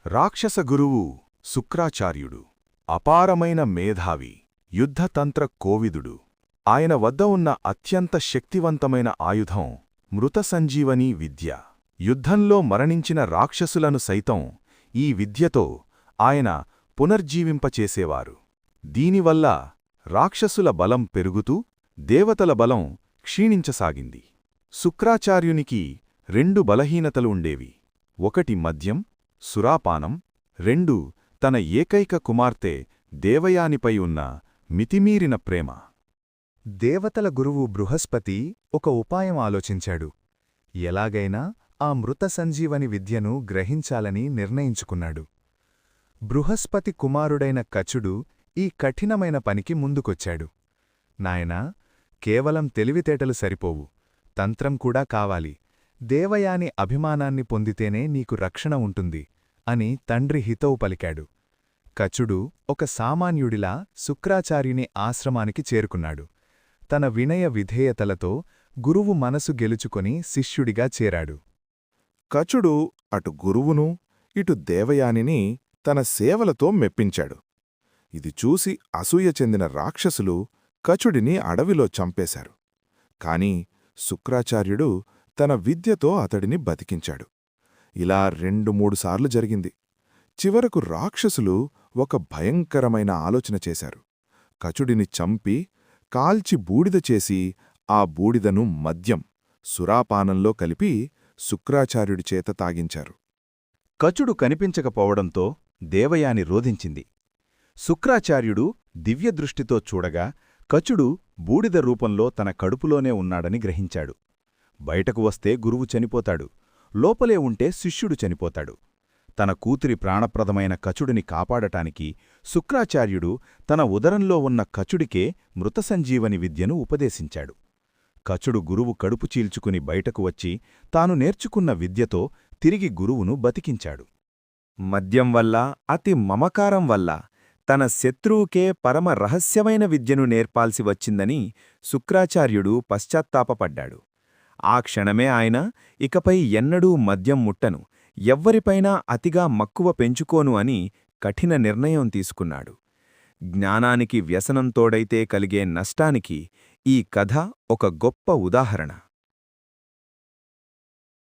రాక్షస గురువు శుక్రాచార్యుడు అపారమైన మేధావి యుద్ధతంత్ర కోవిదుడు. ఆయన వద్ద ఉన్న అత్యంత శక్తివంతమైన ఆయుధం మృత సంజీవని విద్య. యుద్ధంలో మరణించిన రాక్షసులను సైతం ఈ విద్యతో ఆయన పునర్జీవింపచేసేవారు. దీనివల్ల రాక్షసుల బలం పెరుగుతూ దేవతల బలం క్షీణించసాగింది. శుక్రాచార్యునికి 2 బలహీనతలు ఉండేవి. ఒకటి మద్యం, సురాపానం. 2 తన ఏకైక కుమార్తె దేవయానిపై ఉన్న మితిమీరిన ప్రేమ. దేవతల గురువు బృహస్పతి ఒక ఉపాయం ఆలోచించాడు. ఎలాగైనా ఆ మృత సంజీవని విద్యను గ్రహించాలని నిర్ణయించుకున్నాడు. బృహస్పతి కుమారుడైన కచుడు ఈ కఠినమైన పనికి ముందుకొచ్చాడు. నాయనా, కేవలం తెలివితేటలు సరిపోవు, తంత్రం కూడా కావాలి. దేవయాని అభిమానాన్ని పొందితేనే నీకు రక్షణ ఉంటుంది అని తండ్రి హితవు పలికాడు. కచుడు ఒక సామాన్యుడిలా శుక్రాచార్యుని ఆశ్రమానికి చేరుకున్నాడు. తన వినయ విధేయతలతో గురువు మనసు గెలుచుకొని శిష్యుడిగా చేరాడు. కచుడు అటు గురువును ఇటు దేవయానిని తన సేవలతో మెప్పించాడు. ఇది చూసి అసూయ చెందిన రాక్షసులు కచుడిని అడవిలో చంపేశారు. కాని శుక్రాచార్యుడు తన విద్యతో అతడిని బతికించాడు. ఇలా 2-3 సార్లు జరిగింది. చివరకు రాక్షసులు ఒక భయంకరమైన ఆలోచన చేశారు. కచుడిని చంపి కాల్చి బూడిద చేసి ఆ బూడిదను మద్యం, సురాపానంలో కలిపి శుక్రాచార్యుడి చేత తాగించారు. కచుడు కనిపించకపోవడంతో దేవయాని రోధించింది. శుక్రాచార్యుడు దివ్యదృష్టితో చూడగా కచుడు బూడిద రూపంలో తన కడుపులోనే ఉన్నాడని గ్రహించాడు. బయటకు వస్తే గురువు చనిపోతాడు, లోపలే ఉంటే శిష్యుడు చనిపోతాడు. తన కూతురి ప్రాణప్రదమైన కచుడిని కాపాడటానికి శుక్రాచార్యుడు తన ఉదరంలో ఉన్న కచుడికే మృతసంజీవని విద్యను ఉపదేశించాడు. కచుడు గురువు కడుపు చీల్చుకుని బయటకు వచ్చి తాను నేర్చుకున్న విద్యతో తిరిగి గురువును బతికించాడు. మద్యం వల్ల, అతి మమకారం వల్ల తన శత్రువుకే పరమ రహస్యమైన విద్యను నేర్పాల్సి వచ్చిందని శుక్రాచార్యుడు పశ్చాత్తాపపడ్డాడు. ఆ క్షణమే ఆయన ఇకపై ఎన్నడూ మద్యం ముట్టను, ఎవ్వరిపైనా అతిగా మక్కువ పెంచుకోను అని కఠిన నిర్ణయం తీసుకున్నాడు. జ్ఞానానికి వ్యసనం తోడైతే కలిగే నష్టానికి ఈ కథ ఒక గొప్ప ఉదాహరణ.